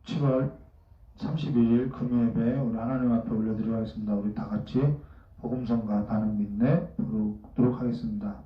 7월 31일 금요예배 우리 하나님 앞에 올려드리겠습니다. 우리 다 같이 복음성가 반응 믿네 부르도록 하겠습니다.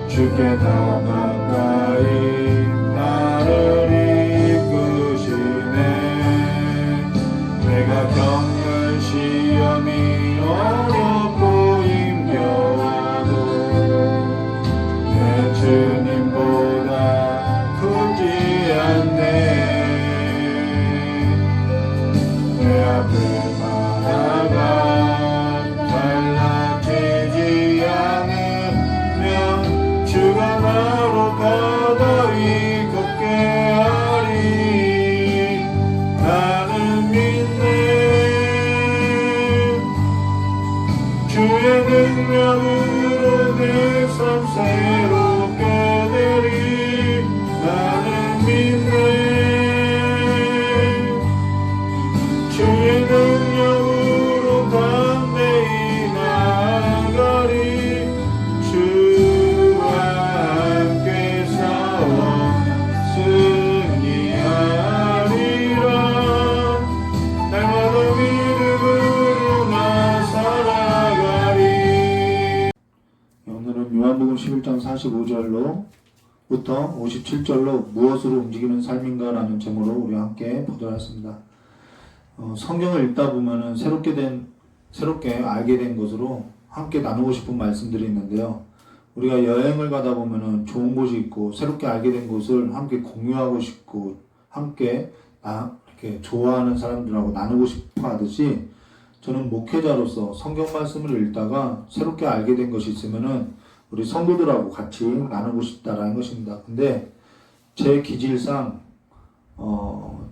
주께 더 가까이 나를 이끄시네. 내가 겪는 시험이 어렵고 힘겨워도 내 주님보다 크지 않네. 내 앞을 바라봐 달라지지 않으면 주가 나로 가다이 걷게 하리. 나는 믿네. 주의 능력으로 내 삶 새롭게 되리. 나는 믿네. 주의 능력으로 담대히 나아가리. 주와 함께 싸워 승리하리라. 날마다 믿음으로 나 살아가리. 오늘은 요한복음 11장 45절로부터 57절로 무엇으로 움직이는 삶인가라는 제목으로 우리 함께 보도록 하겠습니다. 성경을 읽다 보면은 새롭게 알게 된 것으로 함께 나누고 싶은 말씀들이 있는데요. 우리가 여행을 가다 보면은 좋은 곳이 있고 새롭게 알게 된 곳을 함께 공유하고 싶고 함께 이렇게 좋아하는 사람들하고 나누고 싶어 하듯이 저는 목회자로서 성경 말씀을 읽다가 새롭게 알게 된 것이 있으면은 우리 성도들하고 같이 나누고 싶다라는 것입니다. 근데 제 기질상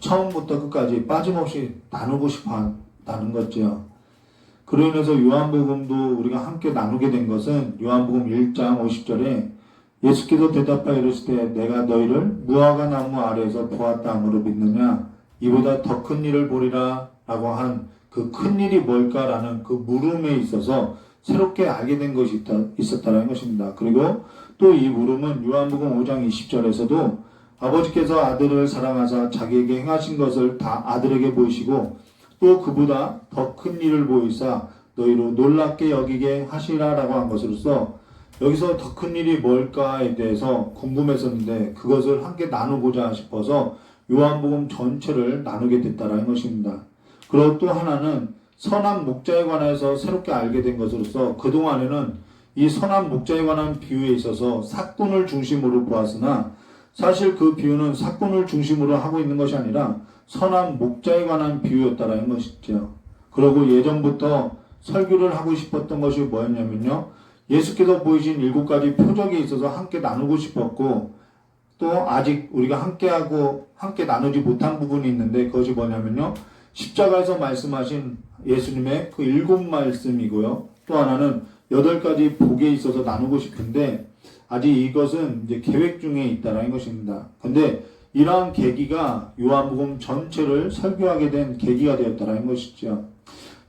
처음부터 끝까지 빠짐없이 나누고 싶어 한다는 거죠. 그로 인해서 요한복음도 우리가 함께 나누게 된 것은 요한복음 1장 50절에 예수께서 대답하여 이르시되 내가 너희를 무화과 나무 아래에서 보았다 함으로 믿느냐 이보다 더 큰 일을 보리라 라고 한 그 큰 일이 뭘까라는 그 물음에 있어서 새롭게 알게 된 것이 있었다는 것입니다. 그리고 또 이 물음은 요한복음 5장 20절에서도 아버지께서 아들을 사랑하사 자기에게 행하신 것을 다 아들에게 보이시고 또 그보다 더 큰 일을 보이사 너희로 놀랍게 여기게 하시라라고 한 것으로서 여기서 더 큰 일이 뭘까에 대해서 궁금했었는데 그것을 함께 나누고자 싶어서 요한복음 전체를 나누게 됐다라는 것입니다. 그리고 또 하나는 선한 목자에 관해서 새롭게 알게 된 것으로서 그동안에는 이 선한 목자에 관한 비유에 있어서 사건을 중심으로 보았으나 사실 그 비유는 사건을 중심으로 하고 있는 것이 아니라 선한 목자에 관한 비유였다라는 것이죠. 그리고 예전부터 설교를 하고 싶었던 것이 뭐였냐면요. 예수께서 보이신 7가지 표적이 있어서 함께 나누고 싶었고 또 아직 우리가 함께 나누지 못한 부분이 있는데 그것이 뭐냐면요. 십자가에서 말씀하신 예수님의 그 7말씀이고요. 또 하나는 8가지 복에 있어서 나누고 싶은데 아직 이것은 이제 계획 중에 있다라는 것입니다. 근데 이러한 계기가 요한복음 전체를 설교하게 된 계기가 되었다라는 것이죠.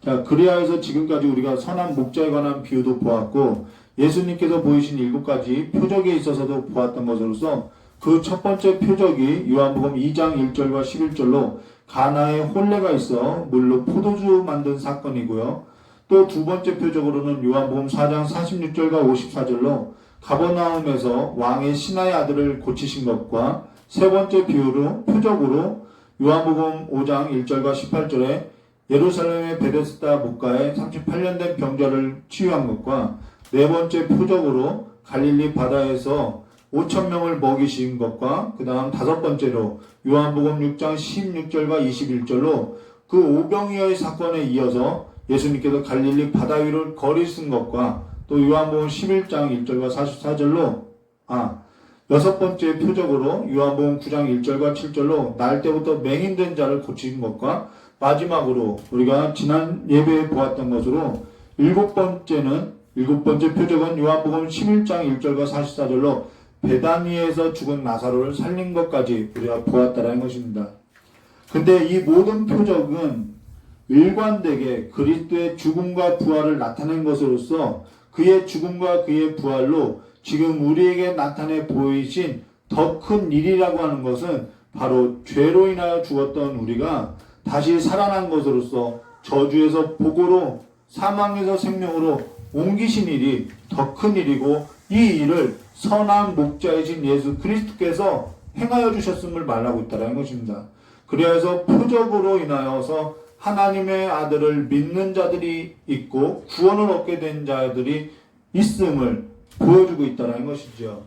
자, 그래야 해서 지금까지 우리가 선한 목자에 관한 비유도 보았고 예수님께서 보이신 7가지 표적에 있어서도 보았던 것으로서 그 첫 번째 표적이 요한복음 2장 1절과 11절로 가나에 혼례가 있어 물로 포도주 만든 사건이고요. 또 두 번째 표적으로는 요한복음 4장 46절과 54절로 가버나움에서 왕의 신하의 아들을 고치신 것과 세 번째 표적으로 요한복음 5장 1절과 18절에 예루살렘의 베데스다 목가에 38년 된 병자를 치유한 것과 네 번째 표적으로 갈릴리 바다에서 5,000명을 먹이신 것과 그 다음 다섯 번째로 요한복음 6장 16절과 21절로 그 오병이어의 사건에 이어서 예수님께서 갈릴리 바다 위를 걸으신 것과 또 요한복음 11장 1절과 44절로 여섯 번째 표적으로 요한복음 9장 1절과 7절로 날 때부터 맹인된 자를 고치신 것과 마지막으로 우리가 지난 예배에 보았던 것으로 일곱 번째 표적은 요한복음 11장 1절과 44절로 베다니에서 죽은 나사로를 살린 것까지 우리가 보았다라는 것입니다. 근데 이 모든 표적은 일관되게 그리스도의 죽음과 부활을 나타낸 것으로서 그의 죽음과 그의 부활로 지금 우리에게 나타내 보이신 더 큰 일이라고 하는 것은 바로 죄로 인하여 죽었던 우리가 다시 살아난 것으로서 저주에서 복으로 사망에서 생명으로 옮기신 일이 더 큰 일이고 이 일을 선한 목자이신 예수 그리스도께서 행하여 주셨음을 말하고 있다는 것입니다. 그래서 표적으로 인하여서 하나님의 아들을 믿는 자들이 있고 구원을 얻게 된 자들이 있음을 보여주고 있다는 것이죠.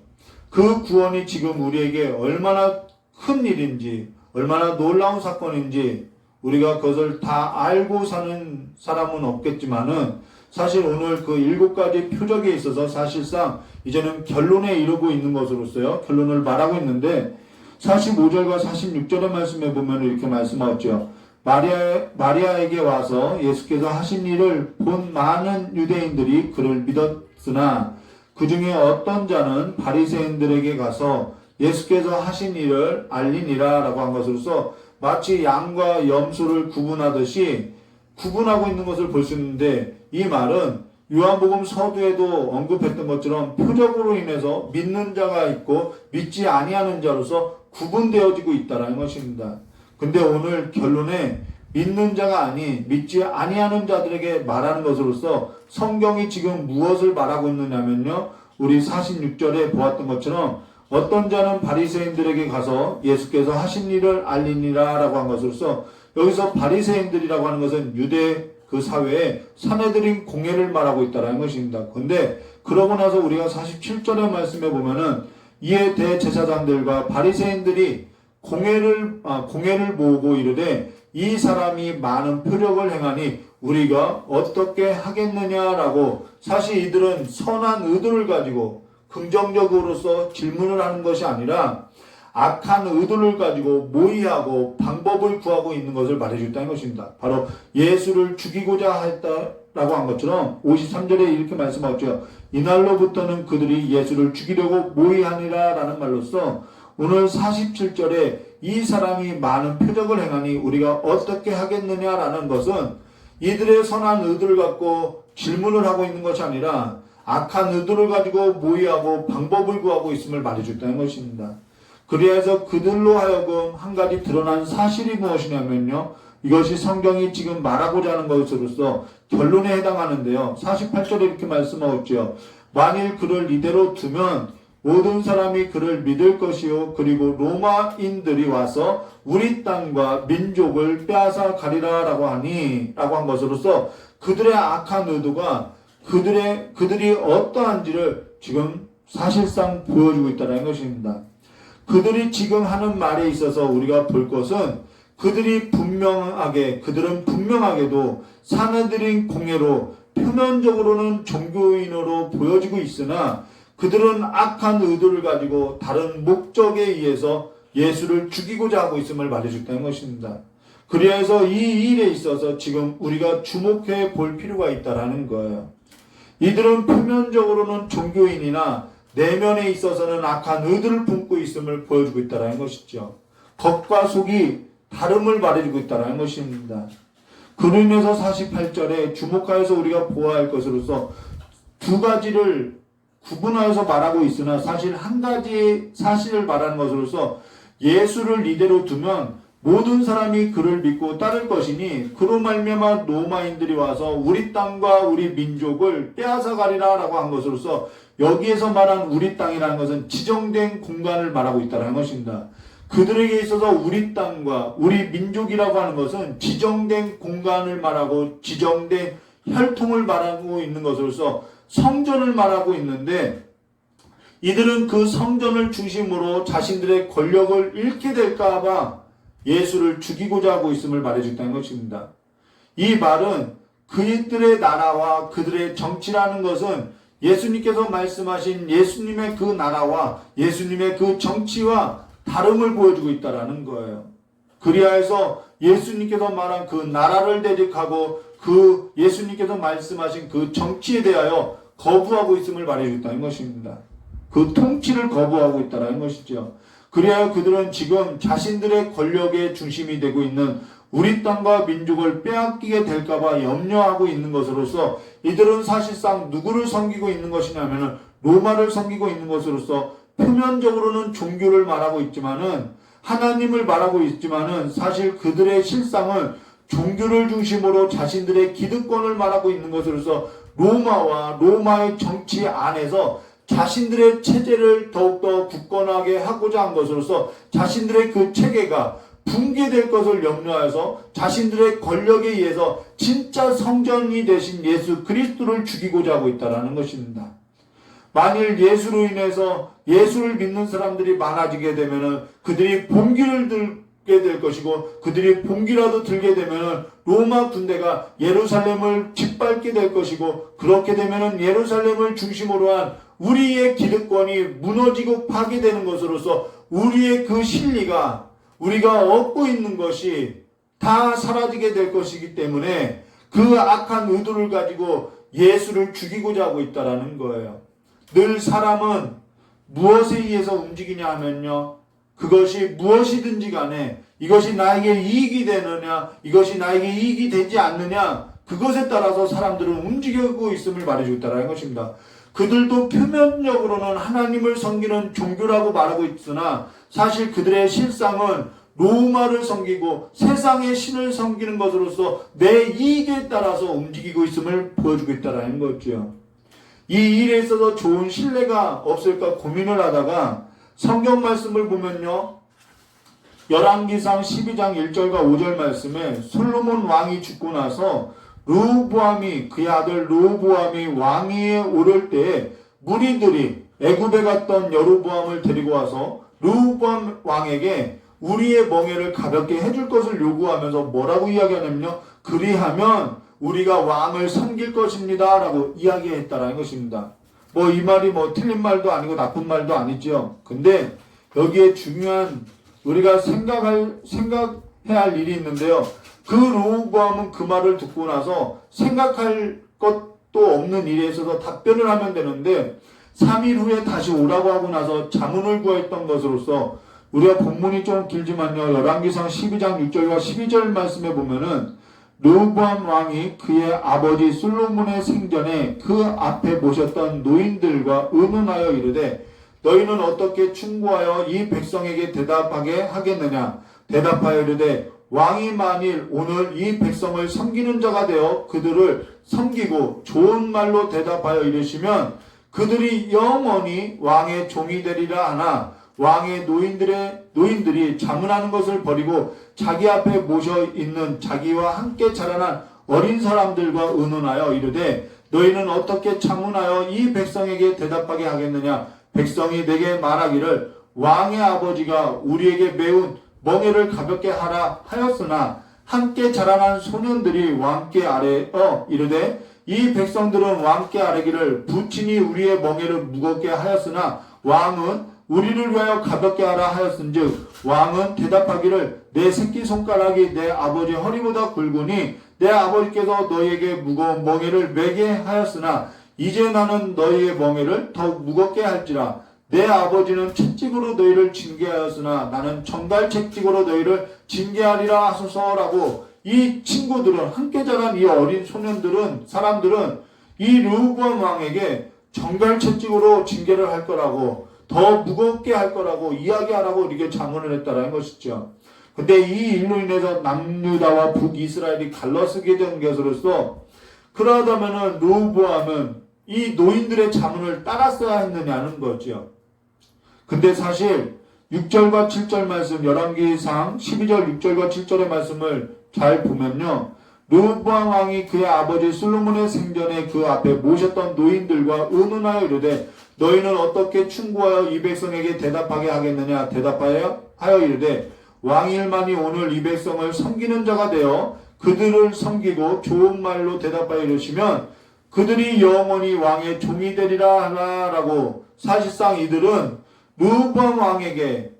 그 구원이 지금 우리에게 얼마나 큰 일인지 얼마나 놀라운 사건인지 우리가 그것을 다 알고 사는 사람은 없겠지만은 사실 오늘 그 7가지 표적에 있어서 사실상 이제는 결론에 이르고 있는 것으로서요. 결론을 말하고 있는데 45절과 46절의 말씀에 보면 이렇게 말씀하죠. 마리아에게 와서 예수께서 하신 일을 본 많은 유대인들이 그를 믿었으나 그 중에 어떤 자는 바리새인들에게 가서 예수께서 하신 일을 알리니라 라고 한 것으로서 마치 양과 염소를 구분하듯이 구분하고 있는 것을 볼 수 있는데 이 말은 요한복음 서두에도 언급했던 것처럼 표적으로 인해서 믿는 자가 있고 믿지 아니하는 자로서 구분되어지고 있다는 것입니다. 근데 오늘 결론에 믿는 자가 아닌 믿지 아니하는 자들에게 말하는 것으로서 성경이 지금 무엇을 말하고 있느냐면요. 우리 46절에 보았던 것처럼 어떤 자는 바리새인들에게 가서 예수께서 하신 일을 알리니라 라고 한 것으로서 여기서 바리새인들이라고 하는 것은 유대 그 사회에 사내들인 공회를 말하고 있다는 것입니다. 근데 그러고 나서 우리가 47절의 말씀에 보면은 이에 대제사장들과 바리새인들이 공회를 모으고 이르되 이 사람이 많은 표적을 행하니 우리가 어떻게 하겠느냐라고 사실 이들은 선한 의도를 가지고 긍정적으로서 질문을 하는 것이 아니라 악한 의도를 가지고 모의하고 방법을 구하고 있는 것을 말해줬다는 것입니다. 바로 예수를 죽이고자 했다라고 한 것처럼 53절에 이렇게 말씀하죠. 이날로부터는 그들이 예수를 죽이려고 모의하니라 라는 말로써 오늘 47절에 이 사람이 많은 표적을 행하니 우리가 어떻게 하겠느냐라는 것은 이들의 선한 의도를 갖고 질문을 하고 있는 것이 아니라 악한 의도를 가지고 모의하고 방법을 구하고 있음을 말해줬다는 것입니다. 그래서 그들로 하여금 한 가지 드러난 사실이 무엇이냐면요. 이것이 성경이 지금 말하고자 하는 것으로서 결론에 해당하는데요. 48절에 이렇게 말씀하고 있죠. 만일 그를 이대로 두면 모든 사람이 그를 믿을 것이요. 그리고 로마인들이 와서 우리 땅과 민족을 빼앗아 가리라 라고 한 것으로서 그들의 악한 의도가 그들이 어떠한지를 지금 사실상 보여주고 있다는 것입니다. 그들이 지금 하는 말에 있어서 우리가 볼 것은 그들은 분명하게도 사내들인 공예로 표면적으로는 종교인으로 보여지고 있으나 그들은 악한 의도를 가지고 다른 목적에 의해서 예수를 죽이고자 하고 있음을 말해줬다는 것입니다. 그래서 이 일에 있어서 지금 우리가 주목해 볼 필요가 있다는 거예요. 이들은 표면적으로는 종교인이나 내면에 있어서는 악한 의도를 품고 있음을 보여주고 있다는 것이죠. 겉과 속이 다름을 말해주고 있다는 것입니다. 그로 인해서 48절에 주목하여서 우리가 보아야 할 것으로서 두 가지를 구분하여서 말하고 있으나 사실 한 가지 사실을 말하는 것으로서 예수를 이대로 두면 모든 사람이 그를 믿고 따를 것이니 그로 말미암아 로마인들이 와서 우리 땅과 우리 민족을 빼앗아 가리라 라고 한 것으로서 여기에서 말한 우리 땅이라는 것은 지정된 공간을 말하고 있다는 것입니다. 그들에게 있어서 우리 땅과 우리 민족이라고 하는 것은 지정된 공간을 말하고 지정된 혈통을 말하고 있는 것으로서 성전을 말하고 있는데 이들은 그 성전을 중심으로 자신들의 권력을 잃게 될까봐 예수를 죽이고자 하고 있음을 말해줬다는 것입니다. 이 말은 그들의 나라와 그들의 정치라는 것은 예수님께서 말씀하신 예수님의 그 나라와 예수님의 그 정치와 다름을 보여주고 있다는 거예요. 그리하여서 예수님께서 말한 그 나라를 대적하고 그 예수님께서 말씀하신 그 정치에 대하여 거부하고 있음을 말해줬다는 것입니다. 그 통치를 거부하고 있다는 것이죠. 그래야 그들은 지금 자신들의 권력의 중심이 되고 있는 우리 땅과 민족을 빼앗기게 될까봐 염려하고 있는 것으로서 이들은 사실상 누구를 섬기고 있는 것이냐면 로마를 섬기고 있는 것으로서 표면적으로는 종교를 말하고 있지만은 하나님을 말하고 있지만은 사실 그들의 실상은 종교를 중심으로 자신들의 기득권을 말하고 있는 것으로서 로마와 로마의 정치 안에서 자신들의 체제를 더욱더 굳건하게 하고자 한 것으로서 자신들의 그 체계가 붕괴될 것을 염려해서 자신들의 권력에 의해서 진짜 성전이 되신 예수 그리스도를 죽이고자 하고 있다는 것입니다. 만일 예수로 인해서 예수를 믿는 사람들이 많아지게 되면은 그들이 봉기를 들게 될 것이고 그들이 봉기라도 들게 되면은 로마 군대가 예루살렘을 짓밟게 될 것이고 그렇게 되면은 예루살렘을 중심으로 한 우리의 기득권이 무너지고 파괴되는 것으로서 우리의 그 실리가 우리가 얻고 있는 것이 다 사라지게 될 것이기 때문에 그 악한 의도를 가지고 예수를 죽이고자 하고 있다는 거예요. 늘 사람은 무엇에 의해서 움직이냐 하면요. 그것이 무엇이든지 간에 이것이 나에게 이익이 되느냐 이것이 나에게 이익이 되지 않느냐 그것에 따라서 사람들은 움직이고 있음을 말해주고 있다는 것입니다. 그들도 표면적으로는 하나님을 섬기는 종교라고 말하고 있으나 사실 그들의 실상은 로마를 섬기고 세상의 신을 섬기는 것으로서 내 이익에 따라서 움직이고 있음을 보여주고 있다는 거죠. 이 일에 있어서 좋은 신뢰가 없을까 고민을 하다가 성경 말씀을 보면요. 열왕기상 12장 1절과 5절 말씀에 솔로몬 왕이 죽고 나서 르호보암이 그의 아들 르호보암이 왕위에 오를 때에 무리들이 애굽에 갔던 여로보암을 데리고 와서 르호보암 왕에게 우리의 멍에를 가볍게 해줄 것을 요구하면서 뭐라고 이야기하냐면요. 그리하면 우리가 왕을 섬길 것입니다 라고 이야기했다라는 것입니다. 이 말이 틀린 말도 아니고 나쁜 말도 아니죠. 근데 여기에 중요한 우리가 생각해야 할 일이 있는데요. 그 르호보암은 그 말을 듣고 나서 생각할 것도 없는 일에 있어서 답변을 하면 되는데 3일 후에 다시 오라고 하고 나서 자문을 구했던 것으로서 우리가 본문이 좀 길지만요. 열왕기상 12장 6절과 12절 말씀에 보면은 르호보암 왕이 그의 아버지 솔로몬의 생전에 그 앞에 모셨던 노인들과 의논하여 이르되 너희는 어떻게 충고하여 이 백성에게 대답하게 하겠느냐? 대답하여 이르되 왕이 만일 오늘 이 백성을 섬기는 자가 되어 그들을 섬기고 좋은 말로 대답하여 이르시면 그들이 영원히 왕의 종이 되리라 하나 왕의 노인들이 자문하는 것을 버리고 자기 앞에 모셔 있는 자기와 함께 자라난 어린 사람들과 의논하여 이르되 너희는 어떻게 자문하여 이 백성에게 대답하게 하겠느냐? 백성이 내게 말하기를 왕의 아버지가 우리에게 매운 멍에를 가볍게 하라 하였으나 함께 자라난 소년들이 왕께 아뢰어 이르되 이 백성들은 왕께 아뢰기를 부친이 우리의 멍에를 무겁게 하였으나 왕은 우리를 위하여 가볍게 하라 하였은즉 왕은 대답하기를 내 새끼손가락이 내 아버지 허리보다 굵으니 내 아버지께서 너희에게 무거운 멍에를 매게 하였으나 이제 나는 너희의 멍에를 더욱 무겁게 할지라. 내 아버지는 채찍으로 너희를 징계하였으나 나는 정갈 채찍으로 너희를 징계하리라 하소서라고. 이 친구들은 함께 자란 이 어린 소년들은 사람들은 이 르호보암 왕에게 정갈 채찍으로 징계를 할 거라고 더 무겁게 할 거라고 이야기하라고 이렇게 자문을 했다라는 것이죠. 근데 이 일로 인해서 남유다와 북이스라엘이 갈라서게 된 것으로서 그러하다면은 르호보암은 이 노인들의 자문을 따랐어야 했느냐는 거죠. 근데 사실 6절과 7절 말씀 열왕기상 12절 6절과 7절의 말씀을 잘 보면요. 르호보암 왕이 그의 아버지 솔로몬의 생전에 그 앞에 모셨던 노인들과 의논하여 이르되 너희는 어떻게 충고하여 이 백성에게 대답하게 하겠느냐? 대답하여 이르되 왕일만이 오늘 이 백성을 섬기는 자가 되어 그들을 섬기고 좋은 말로 대답하여 이르시면 그들이 영원히 왕의 종이 되리라 하라라고. 사실상 이들은 르호보암 왕에게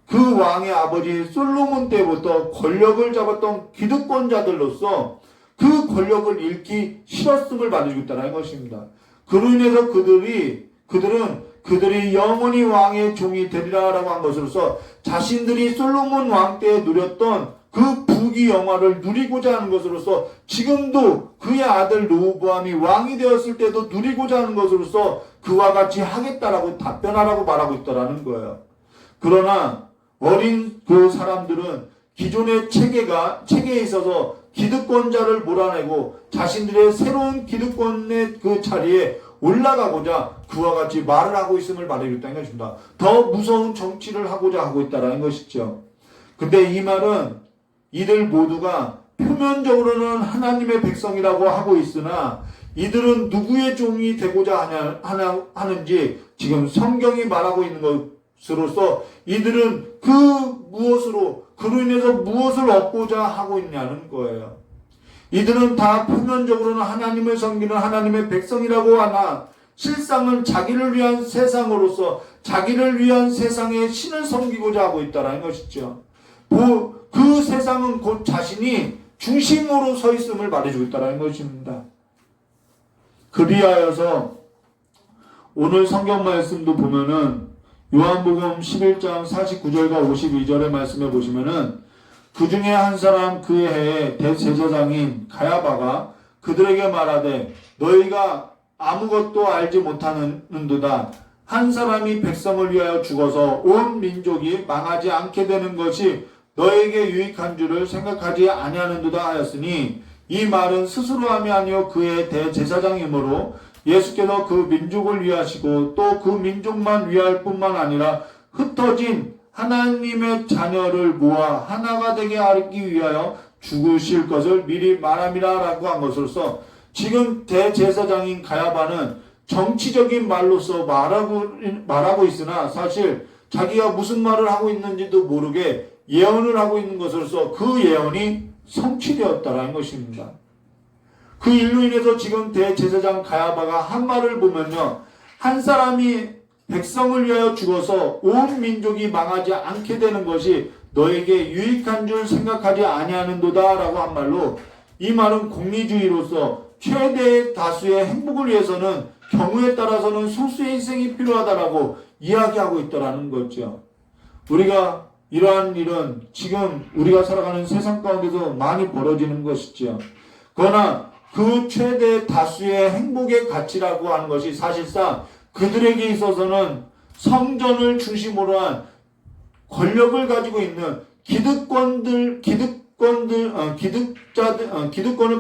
그 왕의 아버지 솔로몬 때부터 권력을 잡았던 기득권자들로서 그 권력을 잃기 싫었음을 말해주고 있다는 것입니다. 그로 인해서 그들이 영원히 왕의 종이 되리라라고 한 것으로서 자신들이 솔로몬 왕 때 누렸던 그 부귀 영화를 누리고자 하는 것으로서 지금도 그의 아들 르호보암이 왕이 되었을 때도 누리고자 하는 것으로서 그와 같이 하겠다라고 답변하라고 말하고 있다라는 거예요. 그러나 어린 그 사람들은 기존의 체계에 있어서 기득권자를 몰아내고 자신들의 새로운 기득권의 그 자리에 올라가고자 그와 같이 말을 하고 있음을 말해줬다는 것입니다. 더 무서운 정치를 하고자 하고 있다는 것이죠. 근데 이 말은 이들 모두가 표면적으로는 하나님의 백성이라고 하고 있으나 이들은 누구의 종이 되고자 하는지 지금 성경이 말하고 있는 것으로서 이들은 그로 인해서 무엇을 얻고자 하고 있냐는 거예요. 이들은 다 표면적으로는 하나님을 섬기는 하나님의 백성이라고 하나 실상은 자기를 위한 세상으로서 자기를 위한 세상의 신을 섬기고자 하고 있다는 것이죠. 그 세상은 곧 자신이 중심으로 서 있음을 말해주고 있다는 것입니다. 그리하여서 오늘 성경 말씀도 보면은 요한복음 11장 49절과 52절의 말씀에 보시면은 그 중에 한 사람 그 해에 대제사장인 가야바가 그들에게 말하되 너희가 아무것도 알지 못하는도다. 한 사람이 백성을 위하여 죽어서 온 민족이 망하지 않게 되는 것이 너에게 유익한 줄을 생각하지 아니하는도다 하였으니 이 말은 스스로 함이 아니요 그의 대제사장이므로 예수께서 그 민족을 위하시고 또 그 민족만 위할 뿐만 아니라 흩어진 하나님의 자녀를 모아 하나가 되게 하기 위하여 죽으실 것을 미리 말함이라라고 한 것으로서 지금 대제사장인 가야바는 정치적인 말로서 말하고 있으나 사실 자기가 무슨 말을 하고 있는지도 모르게 예언을 하고 있는 것으로서 그 예언이 성취되었다라는 것입니다. 그 일로 인해서 지금 대제사장 가야바가 한 말을 보면요. 한 사람이 백성을 위하여 죽어서 온 민족이 망하지 않게 되는 것이 너에게 유익한 줄 생각하지 아니하는도다 라고 한 말로 이 말은 공리주의로서 최대의 다수의 행복을 위해서는 경우에 따라서는 소수의 희생이 필요하다라고 이야기하고 있다라는 거죠. 우리가 이러한 일은 지금 우리가 살아가는 세상 가운데서 많이 벌어지는 것이죠. 그러나 그 최대 다수의 행복의 가치라고 하는 것이 사실상 그들에게 있어서는 성전을 중심으로 한 권력을 가지고 있는 기득권을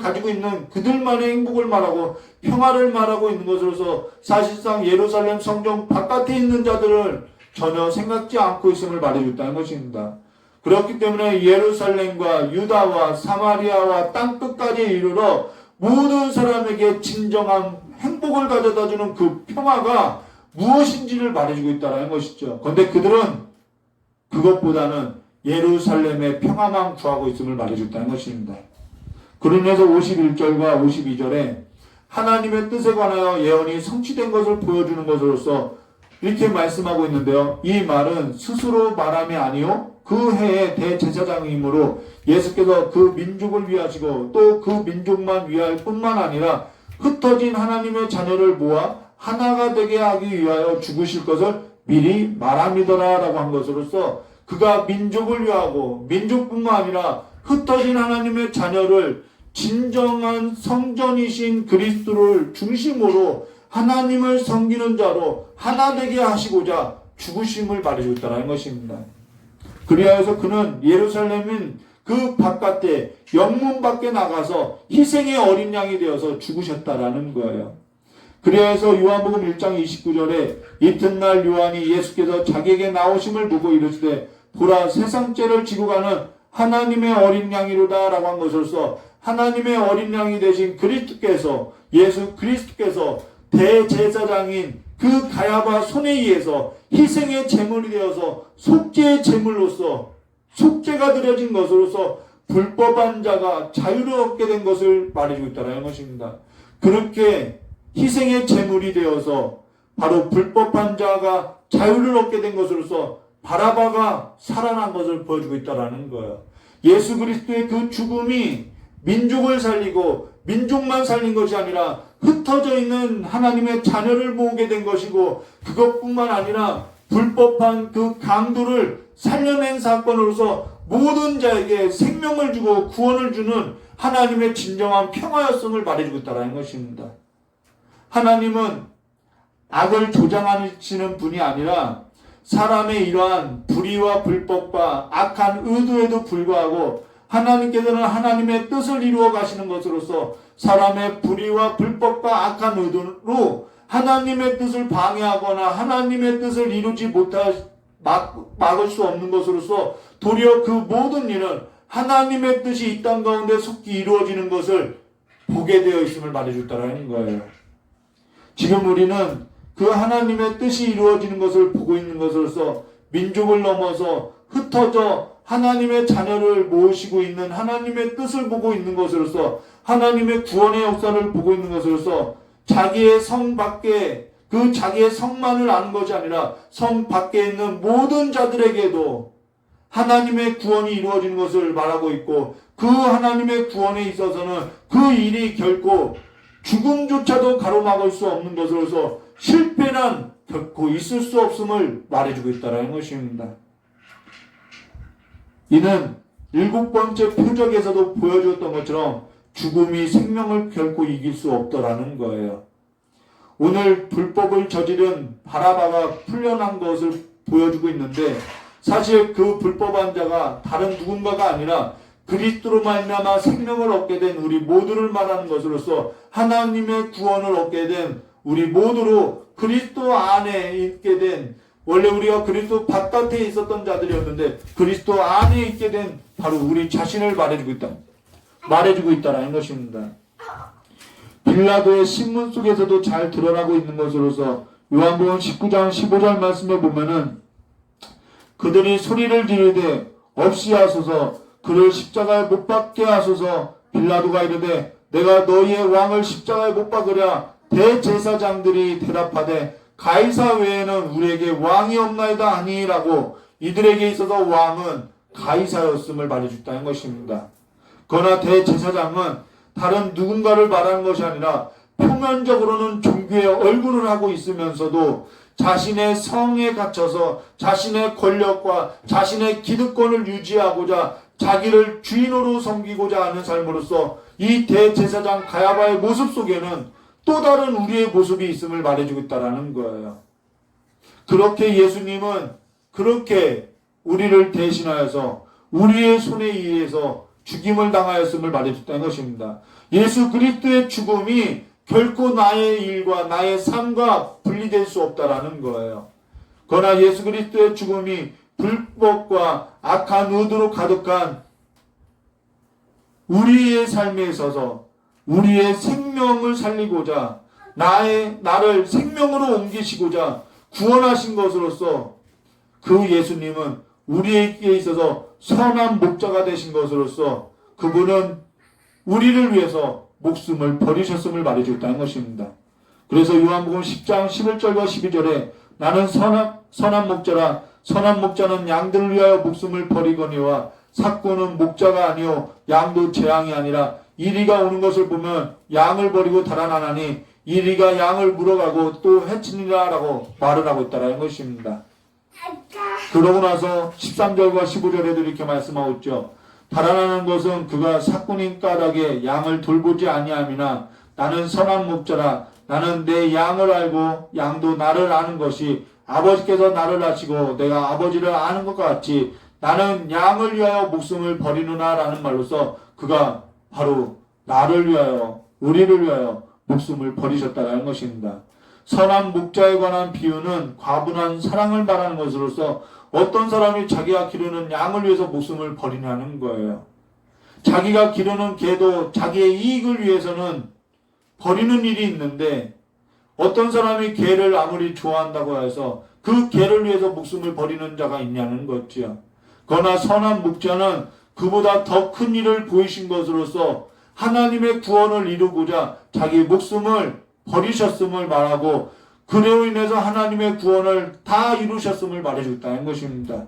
가지고 있는 그들만의 행복을 말하고 평화를 말하고 있는 것으로서 사실상 예루살렘 성전 바깥에 있는 자들을 전혀 생각지 않고 있음을 말해줬다는 것입니다. 그렇기 때문에 예루살렘과 유다와 사마리아와 땅끝까지 이르러 모든 사람에게 진정한 행복을 가져다주는 그 평화가 무엇인지를 말해주고 있다는 것이죠. 그런데 그들은 그것보다는 예루살렘의 평화만 구하고 있음을 말해줬다는 것입니다. 그러면서 51절과 52절에 하나님의 뜻에 관하여 예언이 성취된 것을 보여주는 것으로서 이렇게 말씀하고 있는데요. 이 말은 스스로 말함이 아니요 그 해의 대제사장이므로 예수께서 그 민족을 위하시고 또 그 민족만 위할 뿐만 아니라 흩어진 하나님의 자녀를 모아 하나가 되게 하기 위하여 죽으실 것을 미리 말함이더라 라고 한 것으로서 그가 민족을 위하고 민족뿐만 아니라 흩어진 하나님의 자녀를 진정한 성전이신 그리스도를 중심으로 하나님을 섬기는 자로 하나 되게 하시고자 죽으심을 말해주었다는 것입니다. 그리하여서 그는 예루살렘인 그 바깥에 영문 밖에 나가서 희생의 어린 양이 되어서 죽으셨다라는 거예요. 그래서 요한복음 1장 29절에 이튿날 요한이 예수께서 자기에게 나오심을 보고 이르시되 보라 세상죄를 지고 가는 하나님의 어린 양이로다 라고 한 것으로서 하나님의 어린 양이 되신 그리스도께서 예수 그리스도께서 대제사장인 그 가야바 손에 의해서 희생의 제물이 되어서 속죄의 제물로서 속죄가 드려진 것으로서 불법한 자가 자유를 얻게 된 것을 말해주고 있다는 것입니다. 그렇게 희생의 제물이 되어서 바로 불법한 자가 자유를 얻게 된 것으로서 바라바가 살아난 것을 보여주고 있다는 거예요. 예수 그리스도의 그 죽음이 민족을 살리고 민족만 살린 것이 아니라 흩어져 있는 하나님의 자녀를 모으게 된 것이고 그것뿐만 아니라 불법한 그 강도를 살려낸 사건으로서 모든 자에게 생명을 주고 구원을 주는 하나님의 진정한 평화였음을 말해주고 있다는 것입니다. 하나님은 악을 조장하시는 분이 아니라 사람의 이러한 불의와 불법과 악한 의도에도 불구하고 하나님께서는 하나님의 뜻을 이루어 가시는 것으로서 사람의 불의와 불법과 악한 의도로 하나님의 뜻을 방해하거나 하나님의 뜻을 이루지 막을 수 없는 것으로서 도리어 그 모든 일은 하나님의 뜻이 이 땅 가운데 속히 이루어지는 것을 보게 되어 있음을 말해줬다는 거예요. 지금 우리는 그 하나님의 뜻이 이루어지는 것을 보고 있는 것으로서 민족을 넘어서 흩어져 하나님의 자녀를 모으시고 있는 하나님의 뜻을 보고 있는 것으로서 하나님의 구원의 역사를 보고 있는 것으로서 자기의 성 밖에 그 자기의 성만을 아는 것이 아니라 성 밖에 있는 모든 자들에게도 하나님의 구원이 이루어지는 것을 말하고 있고 그 하나님의 구원에 있어서는 그 일이 결코 죽음조차도 가로막을 수 없는 것으로서 실패는 결코 있을 수 없음을 말해주고 있다는 것입니다. 이는 7번째 표적에서도 보여주었던 것처럼 죽음이 생명을 결코 이길 수 없더라는 거예요. 오늘 불법을 저지른 바라바가 풀려난 것을 보여주고 있는데 사실 그 불법한 자가 다른 누군가가 아니라 그리스도로 말미암아 생명을 얻게 된 우리 모두를 말하는 것으로서 하나님의 구원을 얻게 된 우리 모두로 그리스도 안에 있게 된 원래 우리가 그리스도 바깥에 있었던 자들이었는데 그리스도 안에 있게 된 바로 우리 자신을 말해주고 있다라는 것입니다. 빌라도의 신문 속에서도 잘 드러나고 있는 것으로서 요한복음 19장 15절 말씀에 보면은 그들이 소리를 지르되 없이 하소서 그를 십자가에 못 박게 하소서 빌라도가 이르되 내가 너희의 왕을 십자가에 못 박으랴 대제사장들이 대답하되 가이사 외에는 우리에게 왕이 없나이다 하니라고 이들에게 있어서 왕은 가이사였음을 말해줬다는 것입니다. 그러나 대제사장은 다른 누군가를 말하는 것이 아니라 표면적으로는 종교의 얼굴을 하고 있으면서도 자신의 성에 갇혀서 자신의 권력과 자신의 기득권을 유지하고자 자기를 주인으로 섬기고자 하는 삶으로서 이 대제사장 가야바의 모습 속에는 또 다른 우리의 모습이 있음을 말해주고 있다라는 거예요. 그렇게 예수님은 그렇게 우리를 대신하여서 우리의 손에 의해서 죽임을 당하였음을 말해줬다는 것입니다. 예수 그리스도의 죽음이 결코 나의 일과 나의 삶과 분리될 수 없다라는 거예요. 그러나 예수 그리스도의 죽음이 불법과 악한 의도로 가득한 우리의 삶에 있어서 우리의 생명을 살리고자 나를 생명으로 옮기시고자 구원하신 것으로서 그 예수님은 우리에게 있어서 선한 목자가 되신 것으로서 그분은 우리를 위해서 목숨을 버리셨음을 말해주었다는 것입니다. 그래서 요한복음 10장 11절과 12절에 나는 선한 목자라 선한 목자는 양들을 위하여 목숨을 버리거니와 삭구는 목자가 아니요 양도 재앙이 아니라 이리가 오는 것을 보면 양을 버리고 달아나나니 이리가 양을 물어가고 또 해치니라 라고 말을 하고 있다는 것입니다. 그러고 나서 13절과 15절에도 이렇게 말씀하고 있죠. 달아나는 것은 그가 삭군인 까닭에 양을 돌보지 아니함이나 나는 선한 목자라 나는 내 양을 알고 양도 나를 아는 것이 아버지께서 나를 아시고 내가 아버지를 아는 것 같이 나는 양을 위하여 목숨을 버리누나 라는 말로서 그가 바로 나를 위하여 우리를 위하여 목숨을 버리셨다는 것입니다. 선한 목자에 관한 비유는 과분한 사랑을 말하는 것으로서 어떤 사람이 자기가 기르는 양을 위해서 목숨을 버리냐는 거예요. 자기가 기르는 개도 자기의 이익을 위해서는 버리는 일이 있는데 어떤 사람이 개를 아무리 좋아한다고 해서 그 개를 위해서 목숨을 버리는 자가 있냐는 거지요. 그러나 선한 목자는 그보다 더 큰 일을 보이신 것으로서 하나님의 구원을 이루고자 자기 목숨을 버리셨음을 말하고 그로 인해서 하나님의 구원을 다 이루셨음을 말해줬다는 것입니다.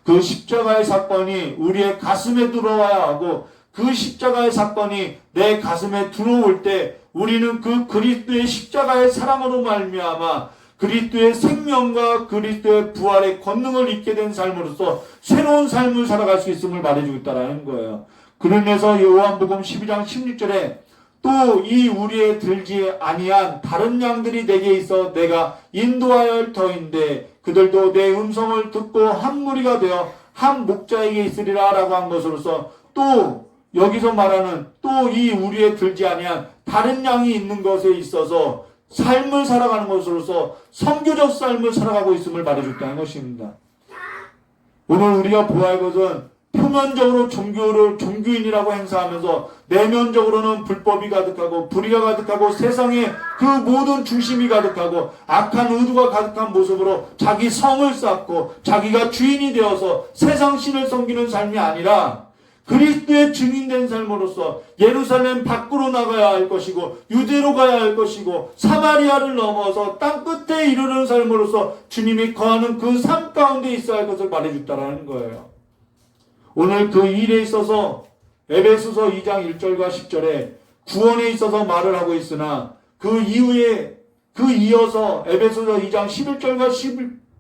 그 십자가의 사건이 우리의 가슴에 들어와야 하고 그 십자가의 사건이 내 가슴에 들어올 때 우리는 그 그리스도의 십자가의 사랑으로 말미암아 그리스도의 생명과 그리스도의 부활의 권능을 잊게 된 삶으로서 새로운 삶을 살아갈 수 있음을 말해주고 있다는 거예요. 그러면서 요한복음 12장 16절에 또 이 우리에 들지 아니한 다른 양들이 내게 있어 내가 인도하여 할 터인데 그들도 내 음성을 듣고 한 무리가 되어 한 목자에게 있으리라 라고 한 것으로서 또 여기서 말하는 또 이 우리에 들지 아니한 다른 양이 있는 것에 있어서 삶을 살아가는 것으로서 선교적 삶을 살아가고 있음을 말해줬다는 것입니다. 오늘 우리가 보아야 할 것은 표면적으로 종교인이라고 행사하면서 내면적으로는 불법이 가득하고 불의가 가득하고 세상에 그 모든 중심이 가득하고 악한 의도가 가득한 모습으로 자기 성을 쌓고 자기가 주인이 되어서 세상 신을 섬기는 삶이 아니라 그리스도의 증인된 삶으로서 예루살렘 밖으로 나가야 할 것이고 유대로 가야 할 것이고 사마리아를 넘어서 땅 끝에 이르는 삶으로서 주님이 거하는 그 삶 가운데 있어야 할 것을 말해줬다라는 거예요. 오늘 그 일에 있어서 에베소서 2장 1절과 10절에 구원에 있어서 말을 하고 있으나 그 이후에 그 이어서 에베소서 2장 11절과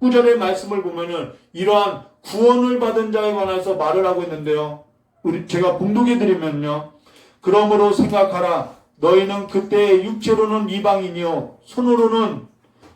19절의 말씀을 보면은 이러한 구원을 받은 자에 관해서 말을 하고 있는데요. 제가 봉독해 드리면요. 그러므로 생각하라. 너희는 그때 육체로는 이방인이요 손으로는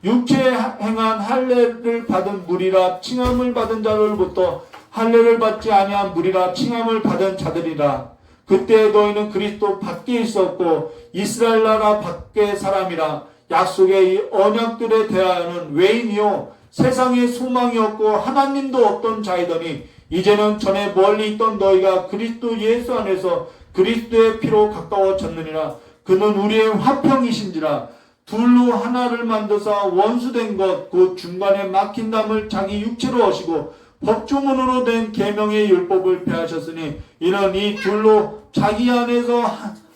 육체에 행한 할례를 받은 무리라 칭함을 받은 자들부터 할례를 받지 아니한 무리라 칭함을 받은 자들이라. 그때 너희는 그리스도 밖에 있었고 이스라엘 나라 밖의 사람이라. 약속의 이 언약들에 대하여는 외인이요 세상에 소망이 없고 하나님도 없던 자이더니 이제는 전에 멀리 있던 너희가 그리스도 예수 안에서 그리스도의 피로 가까워졌느니라. 그는 우리의 화평이신지라. 둘로 하나를 만드사 원수된 것 곧 중간에 막힌 담을 자기 육체로 하시고 법조문으로 된 계명의 율법을 폐하셨으니 이는 이 둘로 자기 안에서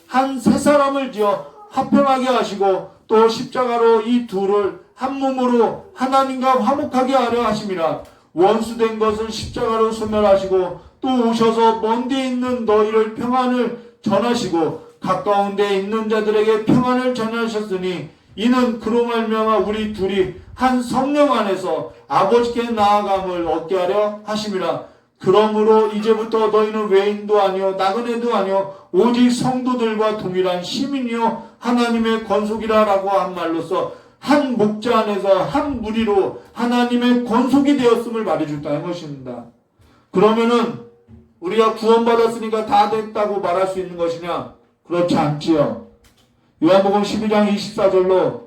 한 세 사람을 지어 화평하게 하시고 또 십자가로 이 둘을 한 몸으로 하나님과 화목하게 하려 하심이라. 원수된 것을 십자가로 소멸하시고 또 오셔서 먼 데 있는 너희를 평안을 전하시고 가까운 데 있는 자들에게 평안을 전하셨으니 이는 그로 말미암아 우리 둘이 한 성령 안에서 아버지께 나아감을 얻게 하려 하심이라. 그러므로 이제부터 너희는 외인도 아니요 나그네도 아니요 오직 성도들과 동일한 시민이요 하나님의 권속이라 라고 한 말로써 한 목자 안에서 한 무리로 하나님의 권속이 되었음을 말해줬다는 것입니다. 그러면은 우리가 구원받았으니까 다 됐다고 말할 수 있는 것이냐? 그렇지 않지요. 요한복음 12장 24절로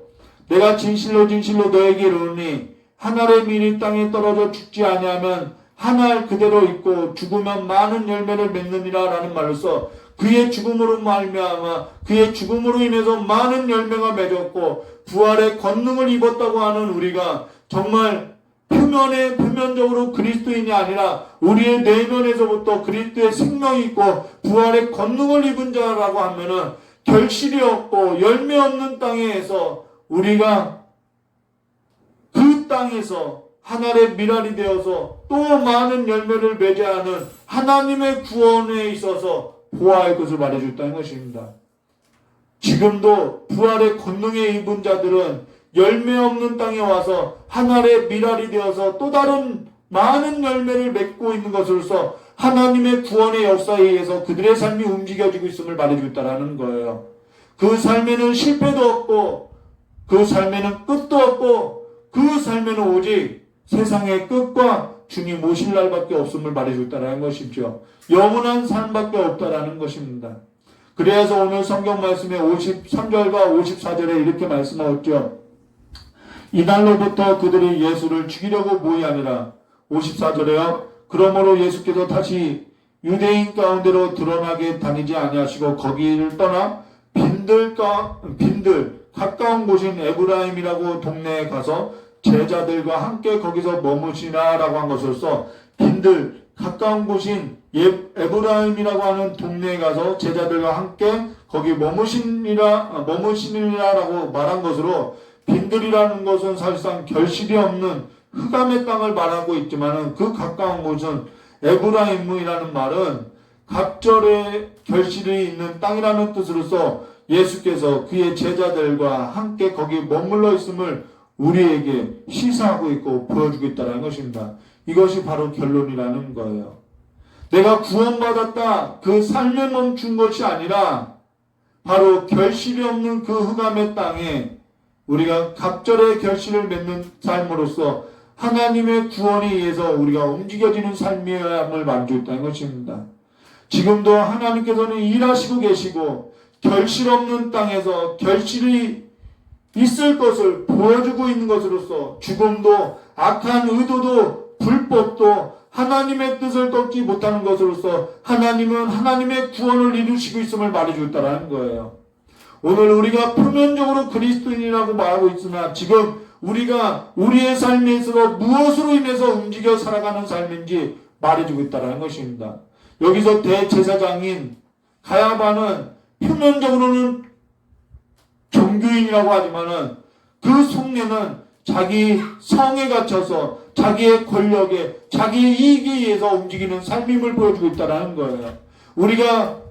내가 진실로 진실로 너에게 이르노니 한 알의 밀이 땅에 떨어져 죽지 아니하면 한 알 그대로 있고 죽으면 많은 열매를 맺느니라 라는 말로써 그의 죽음으로 말미암아 그의 죽음으로 인해서 많은 열매가 맺었고 부활의 권능을 입었다고 하는 우리가 정말 표면적으로 그리스도인이 아니라 우리의 내면에서부터 그리스도의 생명이 있고 부활의 권능을 입은 자라고 하면은 결실이 없고 열매 없는 땅에서 우리가 그 땅에서 하나의 미랄이 되어서 또 많은 열매를 맺어야 하는 하나님의 구원에 있어서 보아할 것을 말해줬다는 것입니다. 지금도 부활의 권능에 입은 자들은 열매 없는 땅에 와서 하나의 미랄이 되어서 또 다른 많은 열매를 맺고 있는 것으로서 하나님의 구원의 역사에 의해서 그들의 삶이 움직여지고 있음을 말해주겠다라는 거예요. 그 삶에는 실패도 없고 그 삶에는 끝도 없고 그 삶에는 오직 세상의 끝과 주님 오실 날밖에 없음을 말해줬다라는 것이죠. 영원한 삶밖에 없다라는 것입니다. 그래서 오늘 성경 말씀에 53절과 54절에 이렇게 말씀하였죠. 이날로부터 그들이 예수를 죽이려고 모이하니라. 54절에요. 그러므로 예수께서 다시 유대인 가운데로 드러나게 다니지 아니하시고 거기를 떠나 빈들 가까운 곳인 에브라임이라고 동네에 가서 제자들과 함께 거기서 머무시라 라고 한 것으로서 빈들 가까운 곳인 에브라임이라고 하는 동네에 가서 제자들과 함께 거기 머무시니라 라고 말한 것으로 빈들이라는 것은 사실상 결실이 없는 흑암의 땅을 말하고 있지만 그 가까운 곳은 에브라임이라는 말은 갑절의 결실이 있는 땅이라는 뜻으로서 예수께서 그의 제자들과 함께 거기 머물러 있음을 우리에게 시사하고 있고 보여주고 있다는 것입니다. 이것이 바로 결론이라는 거예요. 내가 구원받았다 그 삶에 멈춘 것이 아니라 바로 결실이 없는 그 흑암의 땅에 우리가 갑절의 결실을 맺는 삶으로써 하나님의 구원에 의해서 우리가 움직여지는 삶이야말을 만들었다는 것입니다. 지금도 하나님께서는 일하시고 계시고 결실 없는 땅에서 결실이 있을 것을 보여주고 있는 것으로서 죽음도 악한 의도도 불법도 하나님의 뜻을 꺾지 못하는 것으로서 하나님은 하나님의 구원을 이루시고 있음을 말해줬다라는 거예요. 오늘 우리가 표면적으로 그리스도인이라고 말하고 있으나 지금 우리가 우리의 삶에 있어서 무엇으로 인해서 움직여 살아가는 삶인지 말해주고 있다는 것입니다. 여기서 대제사장인 가야바는 표면적으로는 종교인이라고 하지만은 그 속내는 자기 성에 갇혀서 자기의 권력에 자기의 이익에 의해서 움직이는 삶임을 보여주고 있다는 거예요. 우리가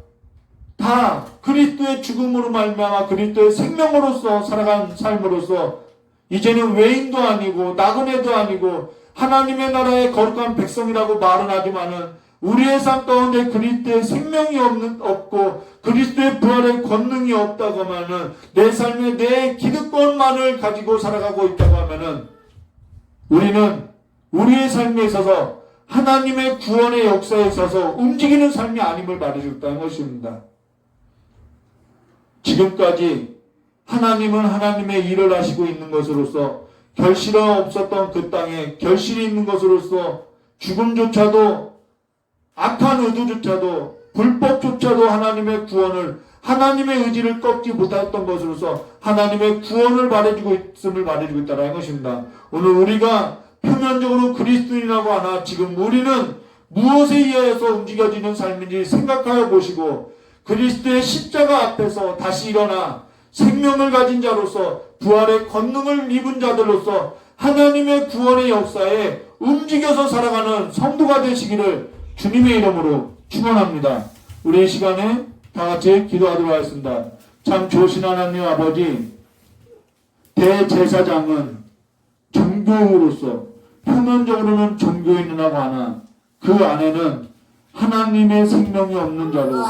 다 그리스도의 죽음으로 말미암아 그리스도의 생명으로서 살아간 삶으로서 이제는 외인도 아니고 나그네도 아니고 하나님의 나라의 거룩한 백성이라고 말은 하지만은 우리의 삶 가운데 그리스도의 생명이 없고 그리스도의 부활의 권능이 없다고 하면은 내 삶에 내 기득권만을 가지고 살아가고 있다고 하면은 우리는 우리의 삶에 있어서 하나님의 구원의 역사에 있어서 움직이는 삶이 아님을 말해줬다는 것입니다. 지금까지 하나님은 하나님의 일을 하시고 있는 것으로서 결실이 없었던 그 땅에 결실이 있는 것으로서 죽음조차도 악한 의도조차도 불법조차도 하나님의 구원을 하나님의 의지를 꺾지 못했던 것으로서 하나님의 구원을 말해주고 있음을 말해주고 있다는 것입니다. 오늘 우리가 표면적으로 그리스도인이라고 하나 지금 우리는 무엇에 의하여서 움직여지는 삶인지 생각하여 보시고 그리스도의 십자가 앞에서 다시 일어나 생명을 가진 자로서 부활의 권능을 입은 자들로서 하나님의 구원의 역사에 움직여서 살아가는 성도가 되시기를 주님의 이름으로 축원합니다. 우리 이 시간에 다 같이 기도하도록 하겠습니다. 참 좋으신 하나님 아버지, 대제사장은 종교로서 표면적으로는 종교인이라고 하나 그 안에는 하나님의 생명이 없는 자로,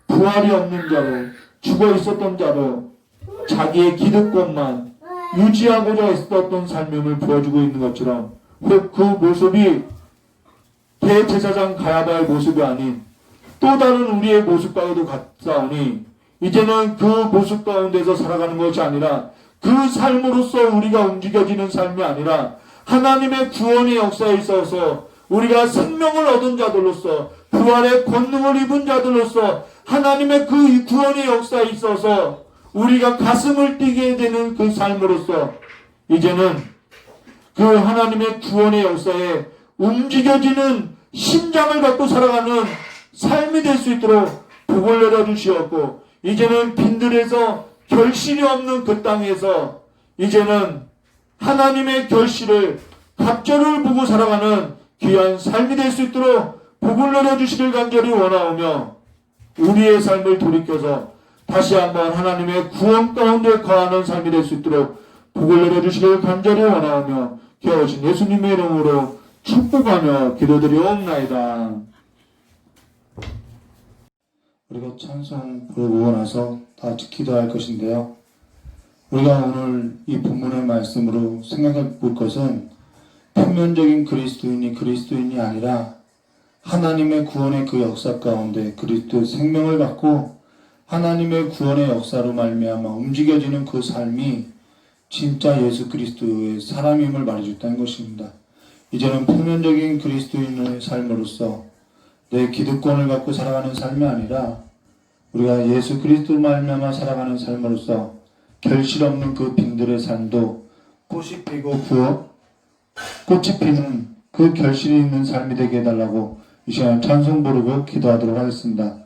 부활이 없는 자로, 죽어 있었던 자로 자기의 기득권만 유지하고자 했었던 삶임을 보여주고 있는 것처럼, 혹 그 모습이 대제사장 가야바의 모습이 아닌 또 다른 우리의 모습과도 같사오니, 이제는 그 모습 가운데서 살아가는 것이 아니라 그 삶으로서 우리가 움직여지는 삶이 아니라 하나님의 구원의 역사에 있어서 우리가 생명을 얻은 자들로서, 부활의 권능을 입은 자들로서 하나님의 그 구원의 역사에 있어서 우리가 가슴을 뛰게 되는 그 삶으로서 이제는 그 하나님의 구원의 역사에 움직여지는 심장을 갖고 살아가는 삶이 될 수 있도록 복을 내려주시었고, 이제는 빈들에서 결실이 없는 그 땅에서 이제는 하나님의 결실을, 갑절을 보고 살아가는 귀한 삶이 될 수 있도록 복을 내려주시길 간절히 원하오며, 우리의 삶을 돌이켜서 다시 한번 하나님의 구원 가운데 거하는 삶이 될 수 있도록 복을 내려주시길 간절히 원하오며, 귀하신 예수님의 이름으로 축복하며 기도드리옵나이다. 우리가 찬송 부르고 나서 다 같이 기도할 것인데요. 우리가 오늘 이 본문의 말씀으로 생각해 볼 것은 표면적인 그리스도인이 아니라 하나님의 구원의 그 역사 가운데 그리스도의 생명을 갖고 하나님의 구원의 역사로 말미암아 움직여지는 그 삶이 진짜 예수 그리스도의 사람임을 말해줬다는 것입니다. 이제는 표면적인 그리스도인의 삶으로서 내 기득권을 갖고 살아가는 삶이 아니라 우리가 예수 그리스도로 말미암아 살아가는 삶으로서 결실 없는 그 빈들의 삶도 꽃이 피고 꽃이 피는 그 결실이 있는 삶이 되게 해달라고 이 시간 찬송 부르고 기도하도록 하겠습니다.